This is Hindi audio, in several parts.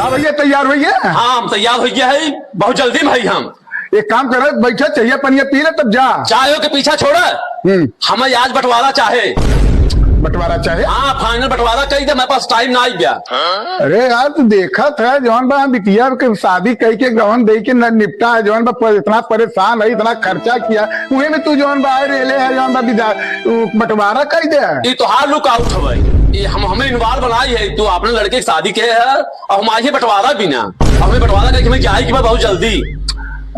हाँ भैया तैयार भैया। हाँ हम तैयार हो गया है, बहुत जल्दी भाई। हम एक काम कर बैठा, चाहिए पनिया पी ले तब जा। चायों के पीछा छोड़ा, हमें आज बंटवारा चाहे। बंटवारा चाहे? हाँ फाइनल बंटवारा कही दे, मेरे पास टाइम ना आई गया। अरे यार तू देखा था जौन बा बिटिया के शादी कही के गवन दे के निपटा है, जौन बा इतना परेशान है, इतना खर्चा किया, उहे में तू जौन बा रेले है, जौन बा बंटवारा कही दे। ये तो हार लुक आउट है भाई, ये हमें इन्वाल्व बनाई है। तू अपने लड़के की शादी के है और हम आज बंटवारा भी ना, हमें बंटवारा करके हमें क्या बहुत जल्दी।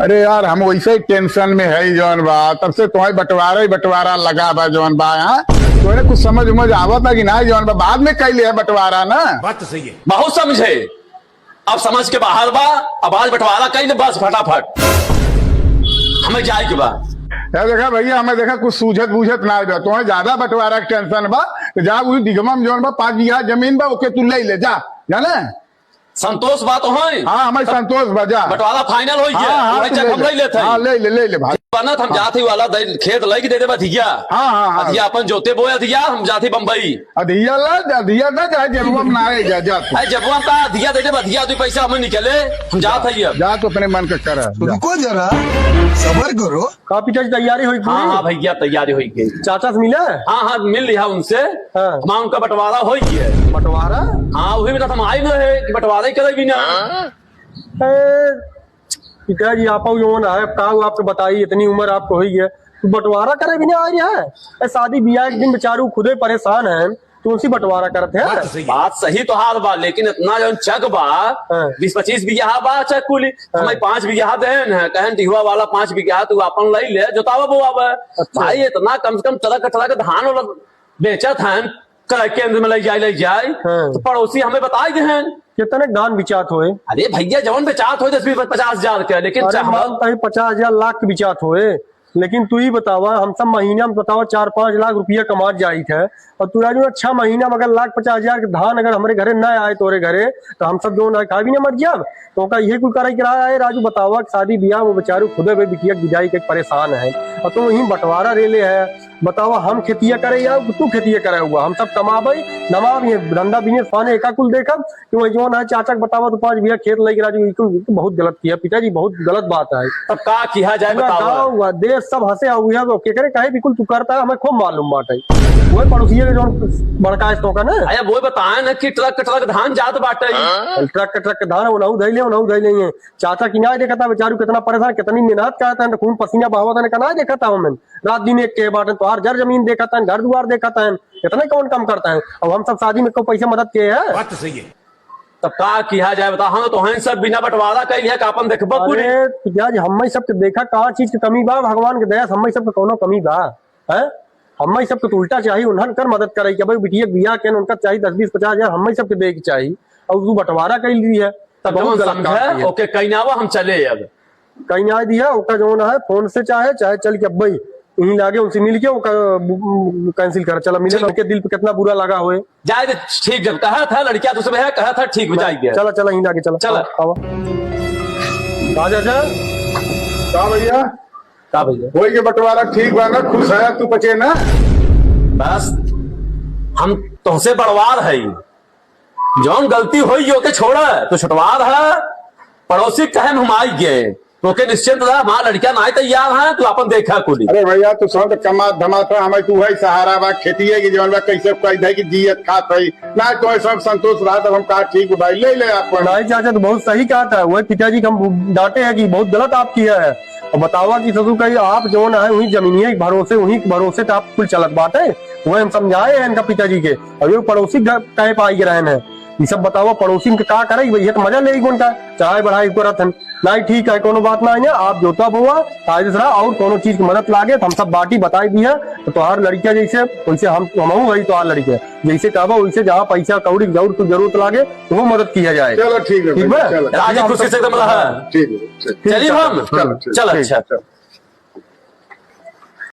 अरे यार हम वैसे ही टेंशन में है जौन बा, तब से तुम्हारे बंटवारा ही बंटवारा लगा बा जौन बा। यहाँ तो कुछ समझ उमझ आवत ना कि ना जौन बा बाद में कह लिया बंटवारा ना। बात तो सही है, बहुत समझे, अब समझ के बाहर बा। अब आज बंटवारा कही दे बस फटाफट, हमें जाए के बा। यार देखा भैया, हमें देखा कुछ सूझत बूझत ना बा, तुम्हें ज्यादा बंटवारा के टेंशन बा तो जा उस दिगमा में जौन बा 5 बीघा जमीन बा ओके तू ले जा, जाना संतोष बात हो। हाँ हमारे संतोष बजा बंटवारा फाइनल हो गया। हाँ, हम ले लेते हाँ, ले भाई बनत हम जाते वाला खेत लग दे दे अधिया। हाँ अधिया अपन जोते बोए अधिया, हम जाते बम्बई अधिया ना चाहे जबुआ में ना आए जा जबुआ का अधिया दे दे अधिया, 2 पैसा हमें निकले, हम जाते ही जा तो अपने मन का कर। रुको जरा सबर करो। काफी तैयारी हुई? हाँ भैया तैयारी हुई गई। चाचा से मिला? हाँ मिल लिया उनसे। हाँ उनका बंटवारा हो गया। बंटवारा? हाँ वही बता, हम आई ना है कि बंटवारा ही करे भी ना। पिताजी आप है आपको बताइए, इतनी उम्र आपको हुई है, बंटवारा करे भी नहीं आ रही है। शादी ब्याह एक दिन बेचारू खुदे परेशान है, तो उनसी बंटवारा करते हैं। बात सही तो हाल बा, लेकिन इतना जो चक बा 20-25 बीघा बा चक कुली, हमें 5 बीघा देन है, कहन टिहुआ वाला 5 बीघा तू अपन ले ले जोतावा बोआवा। भाई इतना कम से कम तरह धान वाला बेचत है, केंद्र में ले जाए तो पड़ोसी हमें बताए दे हैं कितने धान बिचात हुए। अरे भैया जवन बेचात हो 10-50 हजार के, लेकिन 50,000 लाख के बिचात हुए। लेकिन तू ही बतावा, हम सब महीना में बतावा 4-5 लाख रुपया कमा जाई थे, और तू राजू 6 महीना में अगर 1,50,000 के धान अगर हमारे घरे न आए तोरे घरे, तो हम सब जो खा भी ना मर जाब। तो का ये कुछ कराई रहा है राजू बतावा, शादी ब्याह वो बेचारू खुदे भी बिटिया गिजाई के परेशान है, और तू वही बंटवारा रेले है। बतावा हम खेतिया करे या तू खेतिया करे हुआ, हम सब कमाबई नमाब ये धंधा बिजनेस फाने एका कुल देखब कि वही जो है। चाचा के बतावा तो 5 बीघा खेत लगे राजू, बहुत गलत किया पिताजी, बहुत गलत बात है। तब का किया जाए बतावा, देश सब हंसे हुआ करे कहे बिल्कुल तू करता है, हमें खूब मालूम बाटे। वो पड़ोसी के जो बड़का तो का ना अरे वो बताए ना कि ट्रक धान जात बाटे, ट्रक धान उनहु धैले चाचा किनारे देखा था बेचारू कितना परेशान, कितनी मेहनत करता है, खून पसीना बहावता है, कना देखा था हमें रात दिन एक के बाटे, तो हर जर जमीन देखा था, घर द्वार देखा था, इतने कौन कम करता है। अब हम सब शादी में को पैसे मदद किए है। बात तो सही है, तब का किया जाए बता। हम तो हैं सब बिना बंटवारा कइल है, अपन देखबा पूरे हम सब देखा कहाँ चीज की कमी बा, भगवान के दया हम सब कोनो कमी बा है। हम सब तो उल्टा चाहिए उन्हन कर मदद करे कि भाई बिटिया बियाह के उनका चाहिए 10-20-50 हजार हम सब के दे के चाहिए, और तू बंटवारा कर ली है तब ओके कहीं ना हम चले, अब कहीं ना दिया ओका जो है फोन से चाहे चल के अब यहीं लागे उनसे मिल के कैंसिल कर चला मिले, उनके दिल पे कितना बुरा लगा हुए जाए। ठीक जब कहा था लड़किया तो सब है, कहा था ठीक हो जाएगी। चला यहीं लागे चला भैया का भैया वही के बंटवारा ठीक बा ना, खुश है तू बचे ना। बस हम तुमसे बड़वार है, जौन गलती हुई ओके छोड़ा तो छुटवार है, पड़ोसी कहे हम आई गए तो निश्चिंत रहा, हमारा लड़कियां ना तैयार है तो अपन देखा कुली। अरे भैया तू सौ कमा धमाता हमें तू है सहारा बा, खेती है कि जौन बा कैसे कह दे कि जियत खात है ना, तो सब संतोष रहा तब हम कहा ठीक भाई ले अपन। नहीं चाचा तो बहुत सही कहा था, वही पिताजी को हम डांटे हैं कि बहुत गलत आप किया है। और बतावा कि ससुर कही आप जो है वही जमीनिया वहीं भरोसे तो आप कुल चलत बात है, वही हम समझाए हैं इनका पिताजी के। और ये पड़ोसी कहे पाई रहे हैं, ये सब बताओ पड़ोसी में क्या करे भैया, तो मजा लेगी उनका चाहे बढ़ाई को रथन नहीं ठीक है, कोनो बात ना है। आप जोता हुआ और कोनो चीज की मदद लागे तो हम सब बाटी बताई दी है, तो तुम्हार लड़किया जैसे वैसे हम वही तो लड़के जैसे कहबा वैसे जहाँ पैसा कौड़ी जरूरत लागे तो वो मदद किया जाए। चलो ठीक है, चलिए हम चल अच्छा।